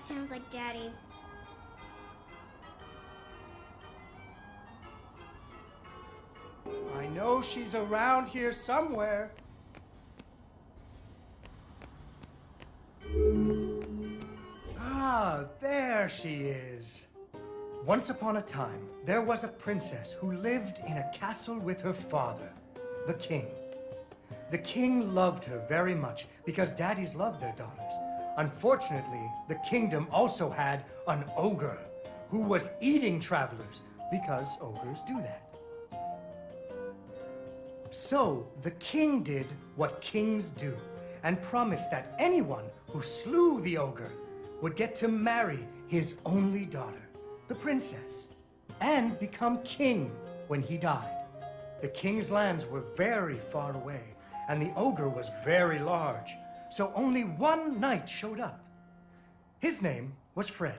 That sounds like Daddy. I know she's around here somewhere. Ah, there she is. Once upon a time, there was a princess who lived in a castle with her father, the king. The king loved her very much because daddies loved their daughters. Unfortunately, the kingdom also had an ogre who was eating travelers because ogres do that. So the king did what kings do and promised that anyone who slew the ogre would get to marry his only daughter, the princess, and become king when he died. The king's lands were very far away, and the ogre was very large, so only one knight showed up. His name was Fred,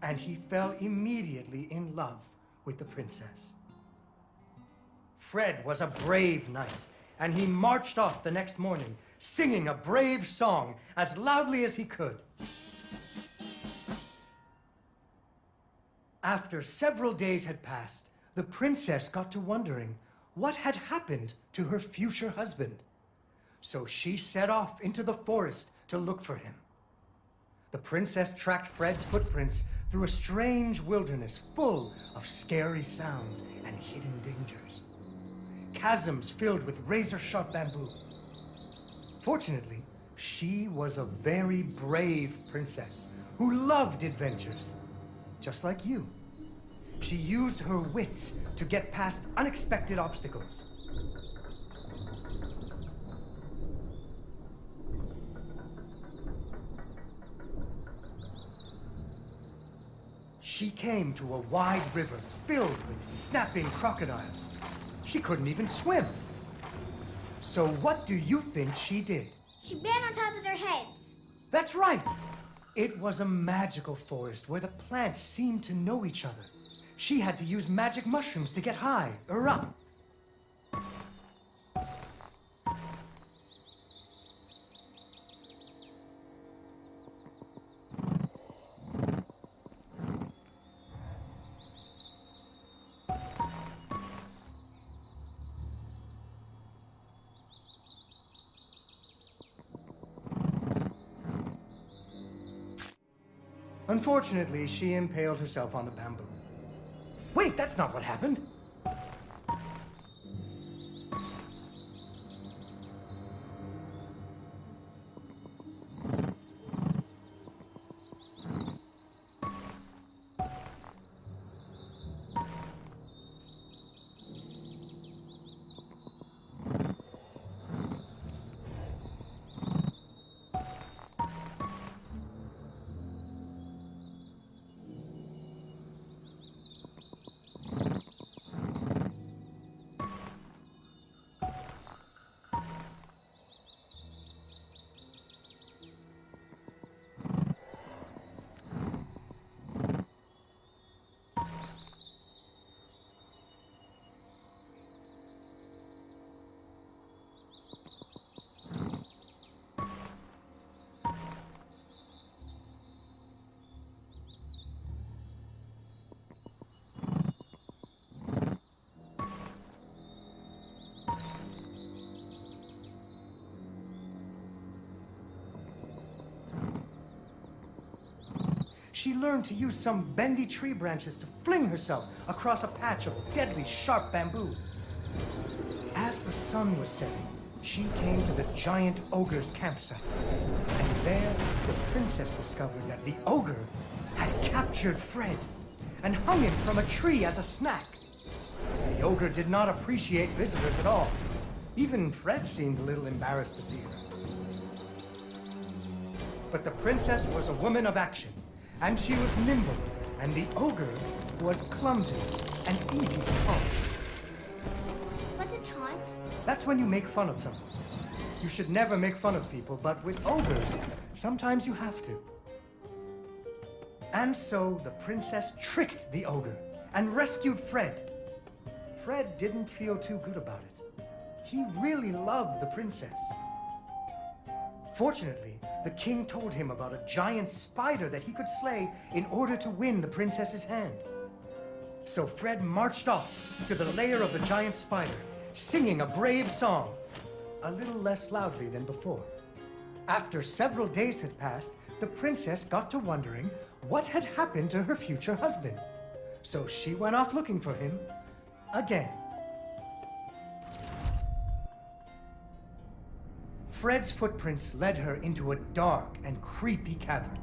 and he fell immediately in love with the princess. Fred was a brave knight, and he marched off the next morning, singing a brave song as loudly as he could. After several days had passed, the princess got to wondering what had happened to her future husband. So she set off into the forest to look for him. The princess tracked Fred's footprints through a strange wilderness full of scary sounds and hidden dangers. Chasms filled with razor-sharp bamboo. Fortunately, she was a very brave princess who loved adventures, just like you. She used her wits to get past unexpected obstacles. She came to a wide river filled with snapping crocodiles. She couldn't even swim. So what do you think she did? She ran on top of their heads. That's right! It was a magical forest where the plants seemed to know each other. She had to use magic mushrooms to get high or up. Unfortunately, she impaled herself on the bamboo. Wait, that's not what happened. She learned to use some bendy tree branches to fling herself across a patch of deadly sharp bamboo. As the sun was setting, she came to the giant ogre's campsite. And there, the princess discovered that the ogre had captured Fred and hung him from a tree as a snack. The ogre did not appreciate visitors at all. Even Fred seemed a little embarrassed to see her. But the princess was a woman of action, and she was nimble, and the ogre was clumsy and easy to taunt. What's a taunt? That's when you make fun of someone. You should never make fun of people, but with ogres, sometimes you have to. And so the princess tricked the ogre and rescued Fred. Fred didn't feel too good about it. He really loved the princess. Fortunately, the king told him about a giant spider that he could slay in order to win the princess's hand. So Fred marched off to the lair of the giant spider, singing a brave song, a little less loudly than before. After several days had passed, the princess got to wondering what had happened to her future husband. So she went off looking for him again. Fred's footprints led her into a dark and creepy cavern,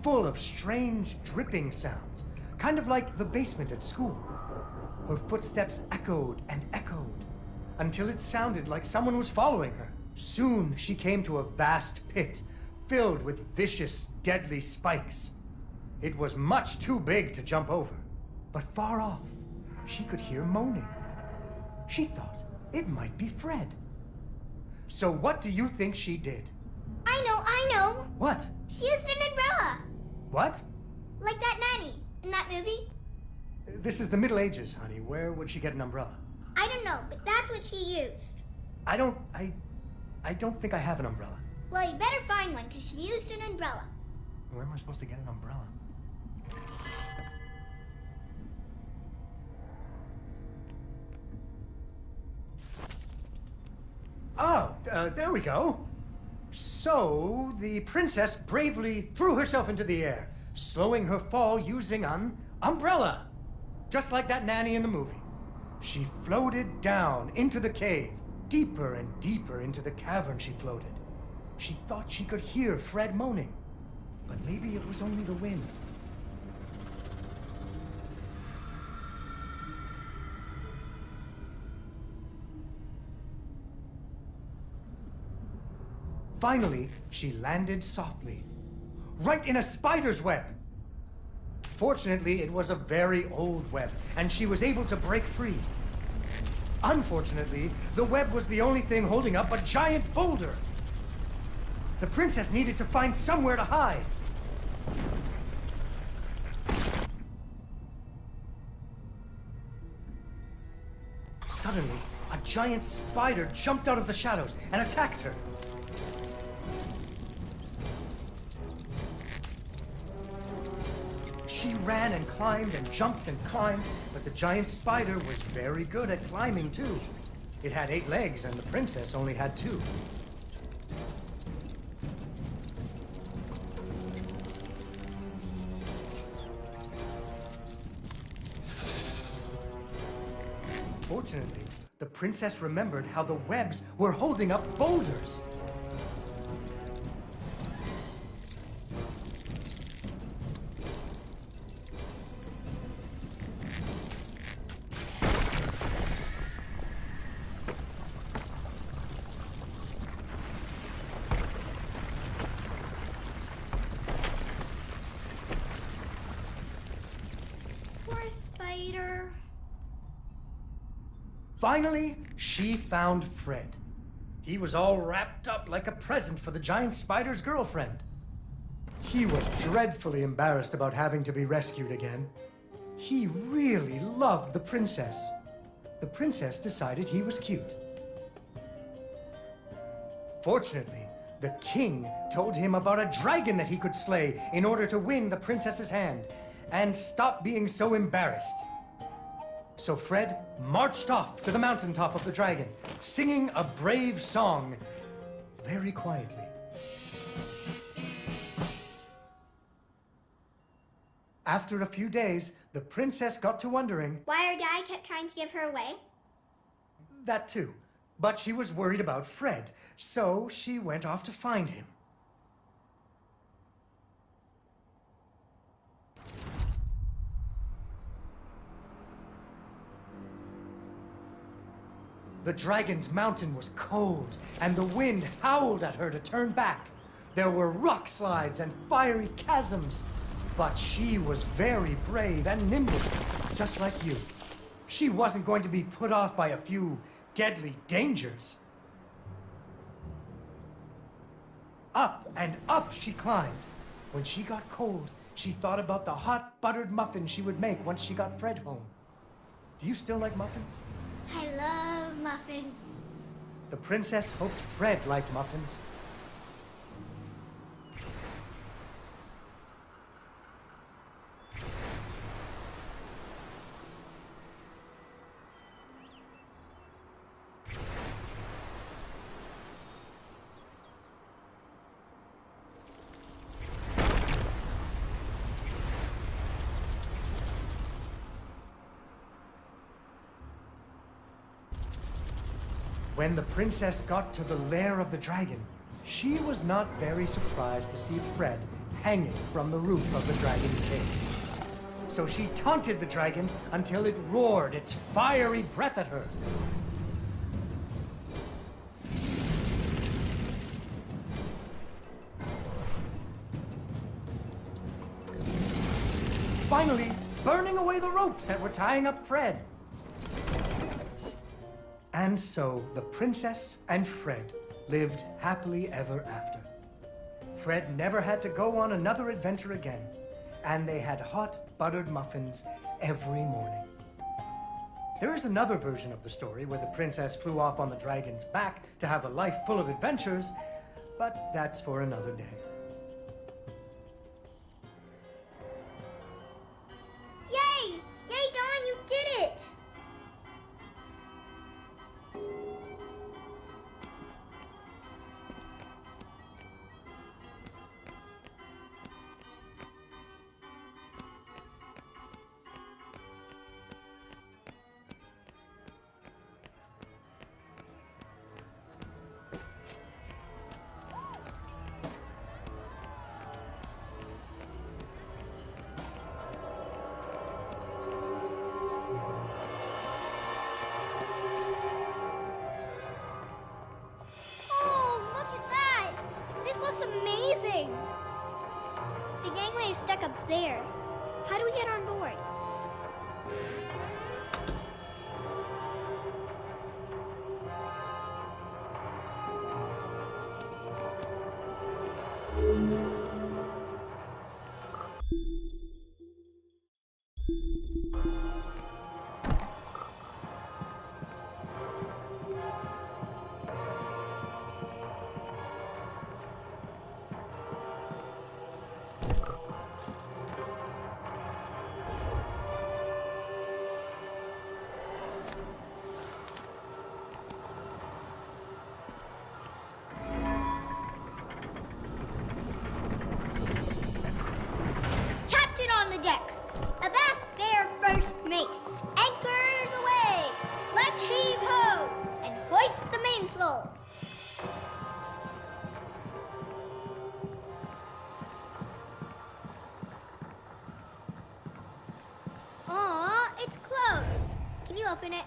full of strange dripping sounds, kind of like the basement at school. Her footsteps echoed and echoed, until it sounded like someone was following her. Soon she came to a vast pit, filled with vicious, deadly spikes. It was much too big to jump over, but far off, she could hear moaning. She thought it might be Fred. So what do you think she did? I know. What? She used an umbrella. What? Like that nanny in that movie. This is the Middle Ages, honey. Where would she get an umbrella? I don't know, but that's what she used. I don't think I have an umbrella. Well, you better find one, because she used an umbrella. Where am I supposed to get an umbrella? Oh, there we go. So, the princess bravely threw herself into the air, slowing her fall using an umbrella. Just like that nanny in the movie. She floated down into the cave. Deeper and deeper into the cavern she floated. She thought she could hear Fred moaning, but maybe it was only the wind. Finally, she landed softly, right in a spider's web. Fortunately, it was a very old web, and she was able to break free. Unfortunately, the web was the only thing holding up a giant boulder. The princess needed to find somewhere to hide. Suddenly, a giant spider jumped out of the shadows and attacked her. She ran and climbed and jumped and climbed, but the giant spider was very good at climbing too. It had 8 legs and the princess only had 2. Fortunately, the princess remembered how the webs were holding up boulders. Poor spider. Finally, she found Fred. He was all wrapped up like a present for the giant spider's girlfriend. He was dreadfully embarrassed about having to be rescued again. He really loved the princess. The princess decided he was cute. Fortunately, the king told him about a dragon that he could slay in order to win the princess's hand and stop being so embarrassed. So Fred marched off to the mountaintop of the dragon, singing a brave song very quietly. After a few days, the princess got to wondering... Why her dad kept trying to give her away? That too. But she was worried about Fred, so she went off to find him. The dragon's mountain was cold, and the wind howled at her to turn back. There were rock slides and fiery chasms, but she was very brave and nimble, just like you. She wasn't going to be put off by a few deadly dangers. Up and up she climbed. When she got cold, she thought about the hot buttered muffins she would make once she got Fred home. Do you still like muffins? I love muffins. The princess hoped Fred liked muffins. When the princess got to the lair of the dragon, she was not very surprised to see Fred hanging from the roof of the dragon's cage. So she taunted the dragon until it roared its fiery breath at her. Finally, burning away the ropes that were tying up Fred. And so the princess and Fred lived happily ever after. Fred never had to go on another adventure again, and they had hot buttered muffins every morning. There is another version of the story where the princess flew off on the dragon's back to have a life full of adventures, but that's for another day. Yay! Yay, Dawn, you did it! Amazing! The gangway is stuck up there. How do we get on board? Deck. Avast there, first mate. Anchors away. Let's heave ho and hoist the mainsail. Aw, it's closed. Can you open it?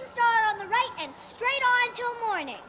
Star on the right and straight on till morning.